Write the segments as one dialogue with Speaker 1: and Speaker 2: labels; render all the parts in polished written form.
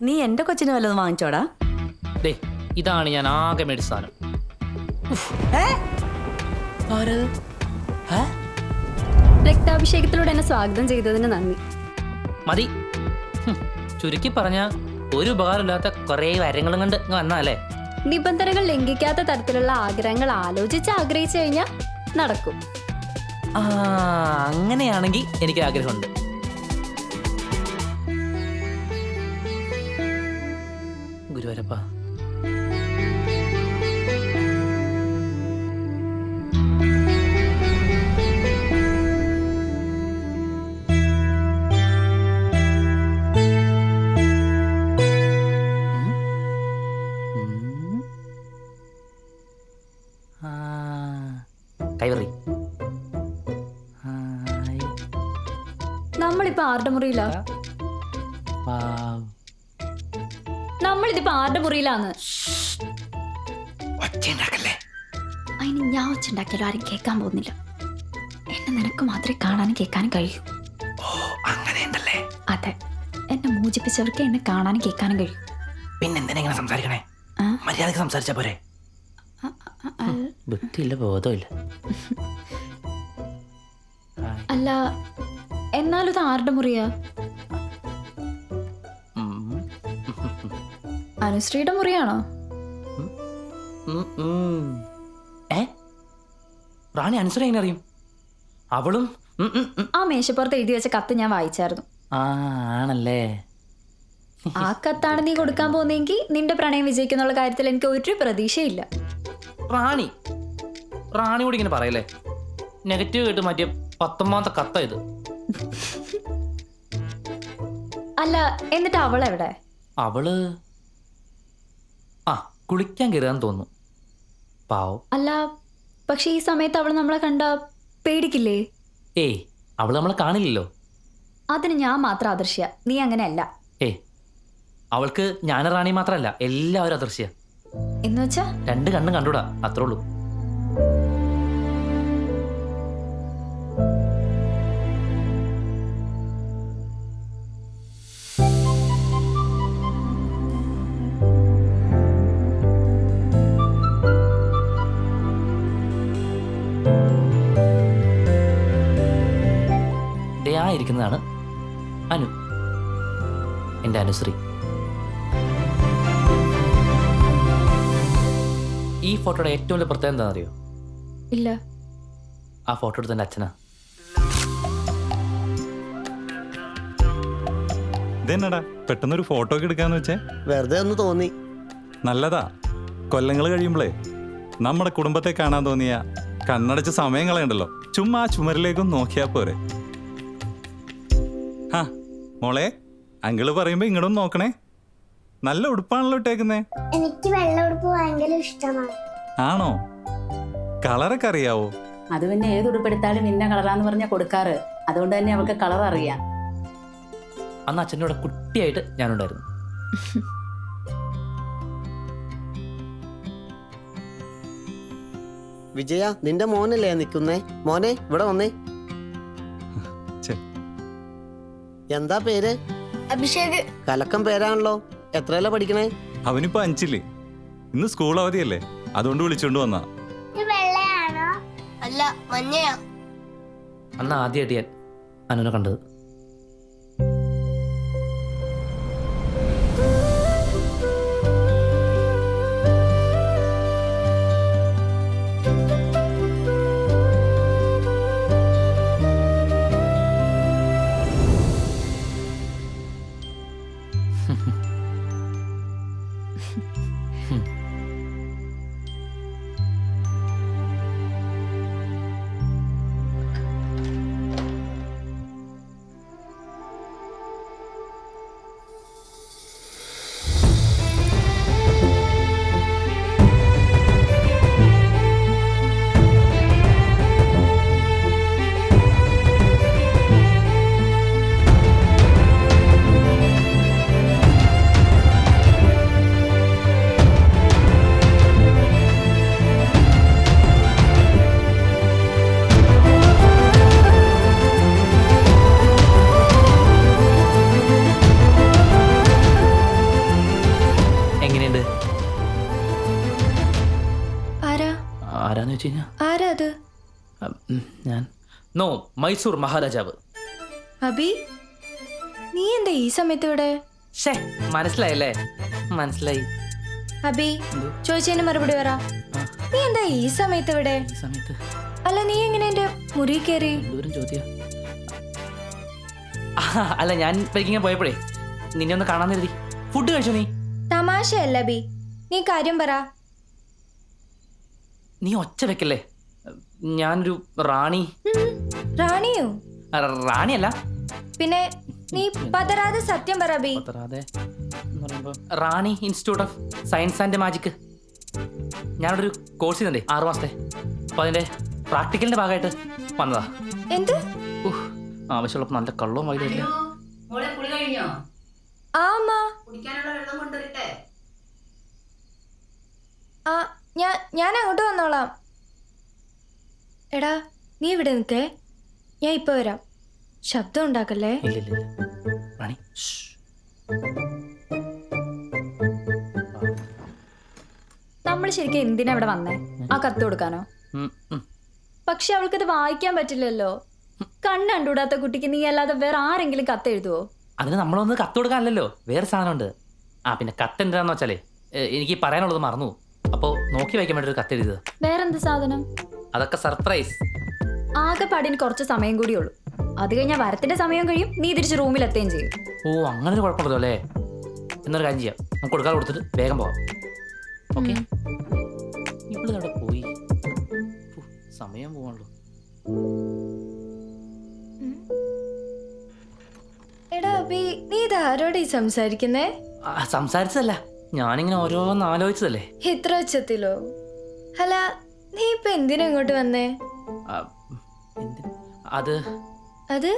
Speaker 1: നീ എന്റെ കൊച്ചിന് വല്ലതും വാങ്ങിച്ചോടാ?
Speaker 2: ദേ ഇതാണ് ഞാൻ ആകെ മേടിച്ച സാധനം.
Speaker 3: രക്താഭിഷേകത്തിലൂടെ എന്നെ സ്വാഗതം ചെയ്തതിന് നന്ദി.
Speaker 2: മതി. ചുരുക്കി പറഞ്ഞ ഒരു ഉപകാരമില്ലാത്ത കുറേ കാര്യങ്ങളും കൊണ്ട് വന്നാലേ.
Speaker 3: നിബന്ധനകൾ ലംഘിക്കാത്ത തരത്തിലുള്ള ആഗ്രഹങ്ങൾ ആലോചിച്ചു കഴിഞ്ഞാൽ നടക്കും.
Speaker 2: അങ്ങനെയാണെങ്കിൽ എനിക്ക് ആഗ്രഹമുണ്ട്. ഗുരുവരപ്പ, കൈവറി.
Speaker 3: നമ്മളിപ്പോ ആരുടെ മുറിയിലാ? നമ്മളിതിപ്പോ ആരുടെ മുറിയിലാന്ന്? അതിന് ഞാൻ ഒച്ചുണ്ടാക്കിയാലും ആരും കേൾക്കാൻ പോകുന്നില്ല. എന്നെ നിനക്ക് മാത്രമേ കാണാനും കേൾക്കാനും കഴിയൂ. അതെ, എന്നെ മോചിപ്പിച്ചവർക്ക് എന്നെ കാണാനും കേൾക്കാനും കഴിയും.
Speaker 2: പിന്നെന്തിനാ സംസാരിക്കണേ? മര്യാദക്ക് സംസാരിച്ചാ പോരെ? ബുദ്ധിയില്ല, ബോധമില്ല.
Speaker 3: അല്ല, എന്നാലും ഇത് ആരുടെ മുറിയാ? അനുശ്രീയുടെ മുറിയാണോ?
Speaker 2: റാണി അനുശ്രീ എങ്ങനെ അറിയും? അവളും
Speaker 3: ആ മേശപ്പുറത്ത് എഴുതി വെച്ച കത്ത് ഞാൻ വായിച്ചായിരുന്നു.
Speaker 2: ആണല്ലേ?
Speaker 3: ആ കത്താണ് നീ കൊടുക്കാൻ പോകുന്നെങ്കിൽ നിന്റെ പ്രണയം വിജയിക്കുന്നുള്ള കാര്യത്തിൽ എനിക്ക് ഒരു പ്രതീക്ഷയില്ല.
Speaker 2: റാണി കൂടി ഇങ്ങനെ പറയല്ലേ? നെഗറ്റീവ് കേട്ട് മാറ്റിയ 19ാമത്തെ കത്ത ഇത്.
Speaker 3: അല്ല, എന്നിട്ട് അവളെവിടെ?
Speaker 2: അവള് കുളിക്കാൻ കയറാന്ന് തോന്നുന്നു. പാവം.
Speaker 3: അല്ല, പക്ഷെ ഈ സമയത്ത് അവൾ നമ്മളെ കണ്ട പേടിക്കില്ലേ?
Speaker 2: അവള് നമ്മളെ കാണില്ലല്ലോ.
Speaker 3: അതിന് ഞാൻ മാത്രം അദൃശ്യ, നീ അങ്ങനെയല്ല.
Speaker 2: അവൾക്ക് ഞാൻ റാണി മാത്രല്ല, എല്ലാവരും അദൃശ്യ.
Speaker 3: എന്നുവെച്ചാ
Speaker 2: 2 കണ്ണും കണ്ടൂടാ, അത്രേ ഉള്ളൂ. ഇരിക്കുന്നതാണ് അനു, എൻ്റെ അനുശ്രീ. ഈ ഫോട്ടോയുടെ ഏറ്റവും വലിയ പ്രത്യേകത എന്താണെന്നറിയോ?
Speaker 3: ഇല്ല.
Speaker 2: ആ ഫോട്ടോ എടുത്ത എൻ്റെ അച്ഛനാ.
Speaker 4: ഇതെന്നടാ പെട്ടെന്നൊരു ഫോട്ടോ ഒക്കെ എടുക്കാന്ന് വെച്ചേ?
Speaker 5: വെറുതെ ഒന്ന് തോന്നി.
Speaker 4: നല്ലതാ. കൊല്ലങ്ങൾ കഴിയുമ്പോഴേ നമ്മുടെ കുടുംബത്തെ കാണാൻ തോന്നിയ കണ്ണടച്ച് സമയം കളയണ്ടല്ലോ, ചുമ്മാ ആ ചുമരിലേക്കും നോക്കിയാ പോരെ. മോളെ, അങ്കിള് പറയുമ്പോ ഇങ്ങോട്ടും നോക്കണേ. നല്ല ഉടുപ്പാണല്ലോ ഇട്ടേക്കുന്നേ.
Speaker 6: എനിക്ക് വെള്ള ഉടുപ്പ് ഭയങ്കര ഇഷ്ടമാണ്.
Speaker 4: ആണോ? കളറൊക്കെ അറിയാവോ?
Speaker 7: അത് പിന്നെ ഏത് ഉടുപ്പെടുത്താലും ഇന്ന കളറാന്ന് പറഞ്ഞാ കൊടുക്കാറ്. അതുകൊണ്ട് തന്നെ അവൾക്ക് കളർ അറിയാം.
Speaker 2: അന്ന് അച്ഛൻ്റെ കൂടെ കുട്ടിയായിട്ട് ഞാനുണ്ടായിരുന്നു.
Speaker 5: വിജയ, നിന്റെ മോനല്ലേ നിക്കുന്നേ? മോനെ ഇവിടെ വന്നേ. എന്താ പേര്?
Speaker 6: അഭിഷേക്.
Speaker 5: കലക്കം പേരാണല്ലോ. എത്രയല്ല പഠിക്കണേ?
Speaker 4: അവനിപ്പോ 5ല്. ഇന്ന് സ്കൂൾ അവധിയല്ലേ, അതുകൊണ്ട് വിളിച്ചോണ്ട് വന്നാ.
Speaker 6: വെള്ളയാണോ? അല്ല, മഞ്ഞയാ.
Speaker 2: അന്ന് ആദ്യമായിട്ട് ഞാൻ അനുവിനെ കണ്ടത്. ചോദിച്ചു കഴിഞ്ഞാ
Speaker 1: ആരാ അത്?
Speaker 2: ഞാൻ നോ മൈസൂർ മഹാരാജാവ്.
Speaker 1: അബി, നീ എന്താ ഈ സമയത്ത് ഇവിടെ?
Speaker 2: ഷേ മനസ്സിലായല്ലേ? മനസ്സിലായി.
Speaker 1: അബി, ചോദിച്ചതിന് മറുപടി പറ. നീ എന്താ ഈ സമയത്ത് ഇവിടെ?
Speaker 2: ഈ സമയത്ത്
Speaker 1: അല്ല, നീ എങ്ങനെ എന്റെ മുറി കയറി?
Speaker 2: ദൂരം ചോദ്യ. അല്ല, ഞാൻ ഇങ്ങനെ പോയപ്പോഴേ നിന്നെ ഒന്ന് കാണാൻ കരുതി. ഫുഡ് കഴിച്ചോ നീ?
Speaker 1: തമാശയല്ല അബി, നീ കാര്യം പറ.
Speaker 2: നീ ഒച്ച വെക്കല്ലേ. ഞാനൊരു റാണി.
Speaker 1: റാണിയോ?
Speaker 2: റാണിയല്ല,
Speaker 1: പിന്നെ നീ പതരാതെ സത്യം പറ അബി.
Speaker 2: പതറാതെ എന്ന് പറയുമ്പോ Rani institute of science and magic. ഞാനവിടെ ഒരു കോഴ്സ് ചെയ്യുന്നുണ്ടേ 6 മാസത്തെ. അപ്പൊ അതിന്റെ പ്രാക്ടിക്കലിന്റെ ഭാഗമായിട്ട് വന്നതാ.
Speaker 1: എന്ത്?
Speaker 2: ആവശ്യമുള്ളപ്പോ നല്ല കള്ളവും വൈകില്ല.
Speaker 7: മോളെ കുളി കഴിഞ്ഞോ?
Speaker 1: ആ അമ്മ.
Speaker 7: കുടിക്കാനുള്ള വെള്ളം കൊണ്ടുവരട്ടെ?
Speaker 1: ആ, ഞാൻ അങ്ങോട്ട് വന്നോളാം. എടാ, നീ ഇവിടെ നിൽക്കേ, ഞാൻ ഇപ്പൊ വരാം. ശബ്ദം ഉണ്ടാക്കല്ലേ.
Speaker 2: ഇല്ല റാണി.
Speaker 3: നമ്മൾ ശരിക്കും എന്തിനാ ഇവിടെ വന്നേ? ആ കത്ത് കൊടുക്കാനോ? പക്ഷെ അവൾക്കത് വായിക്കാൻ പറ്റില്ലല്ലോ. കണ്ണ് കണ്ടുകൂടാത്ത കുട്ടിക്ക് നീ അല്ലാതെ വേറെ ആരെങ്കിലും കത്ത് എഴുതുവോ?
Speaker 2: അതിന് നമ്മളൊന്ന് കത്ത് കൊടുക്കാനല്ലോ, വേറെ സാധനമുണ്ട്. പിന്നെ കത്ത് എന്താന്ന് വെച്ചാലേ എനിക്ക് പറയാനുള്ളത് മറന്നു. അപ്പോ നോക്കി വായിക്കാൻ വേണ്ടി ഒരു കത്ത് എഴുതുക.
Speaker 3: വേറെന്ത് സാധനം?
Speaker 2: അതൊക്കെ സർപ്രൈസ്.
Speaker 3: ആകെ പാടിന് കുറച്ച് സമയം കൂടിയുള്ളൂ. അത് കഴിഞ്ഞാൽ വരത്തിന്റെ സമയം കഴിയും, നീ തിരിച്ച് റൂമിൽ എത്തുകയും ചെയ്യും.
Speaker 2: ഓ, അങ്ങനെ ഒരു കുഴപ്പമുള്ളൂ അല്ലേ? എന്നൊരു കാര്യം ചെയ്യാം, നമുക്ക് കൊടുക്കാതെ കൊടുത്തിട്ട് വേഗം പോവാം. ഓക്കെ. ഇവിടെ അവിടെ പോയി സമയം പോവാണല്ലോ.
Speaker 1: എടാ അബി, നീ ഇതാരോടെ സംസാരിക്കുന്നേ?
Speaker 2: സംസാരിച്ചതല്ല, ഞാനിങ്ങനെ ഓരോന്ന് ആലോചിച്ചതല്ലേ.
Speaker 1: ഇത്ര ഉച്ചത്തിലോ? അല്ല, നീ ഇപ്പൊ എന്തിനാ ഇങ്ങോട്ട് വന്നേ?
Speaker 2: അത്
Speaker 1: അത്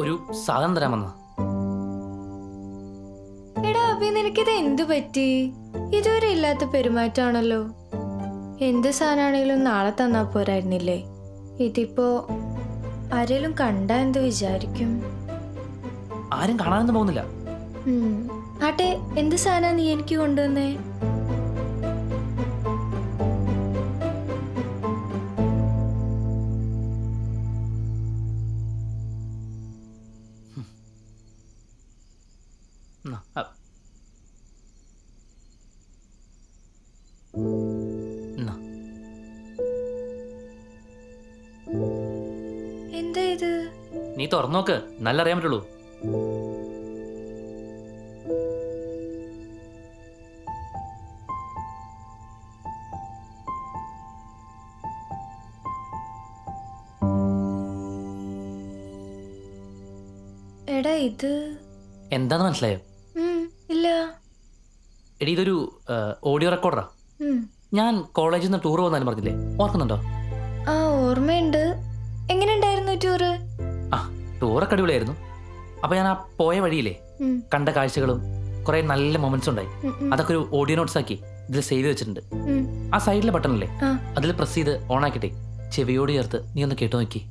Speaker 2: ഒരു സാധനം തരാൻ വന്നതാ.
Speaker 1: എടാ അബി, നിനക്കിത് എന്തു പറ്റി? ഇതുവരെ ഇല്ലാത്ത പെരുമാറ്റാണല്ലോ. എന്ത് സാധനമാണെങ്കിലും നാളെ തന്നാ പോരായിരുന്നില്ലേ? ഇതിപ്പോ ആരെങ്കിലും കണ്ടാ എന്ത് വിചാരിക്കും?
Speaker 2: ആരും കാണാനൊന്നും പോകുന്നില്ല.
Speaker 1: ആട്ടെ, എന്ത് സാധന നീ എനിക്ക് കൊണ്ടുവന്നേ? എന്താ ഇത്?
Speaker 2: നീ തുറന്നു നോക്ക്, നല്ല അറിയാൻ പറ്റുള്ളൂ.
Speaker 1: എടാ, ഇത്
Speaker 2: എന്താന്ന് മനസ്സിലായോ?
Speaker 1: ഇല്ല.
Speaker 2: എടി, ഇതൊരു ഓഡിയോ റെക്കോർഡറാ. ഞാൻ കോളേജിൽ നിന്ന് ടൂർ പോകുന്നാലും പറഞ്ഞില്ലേ, ഓർക്കുന്നുണ്ടോ?
Speaker 1: ആ, ഓർമ്മയുണ്ട്. എങ്ങനെ ഉണ്ടായിരുന്നു ടൂറ്?
Speaker 2: ടൂറൊക്കെ അടിപൊളിയായിരുന്നു. അപ്പൊ ഞാൻ ആ പോയ വഴിയില്ലേ കണ്ട കാഴ്ചകളും കുറെ നല്ല മൊമെന്റ്സ് ഉണ്ടായി. അതൊക്കെ ഒരു ഓഡിയോ നോട്ട്സ് ആക്കി ഇതിൽ സേവ് ചെയ്ത് വെച്ചിട്ടുണ്ട്. ആ സൈഡിലെ ബട്ടൺ അല്ലേ, അതിൽ പ്രസ് ചെയ്ത് ഓൺ ആക്കിട്ടെ ചെവിയോട് ചേർത്ത് നീ ഒന്ന് കേട്ടു നോക്കി.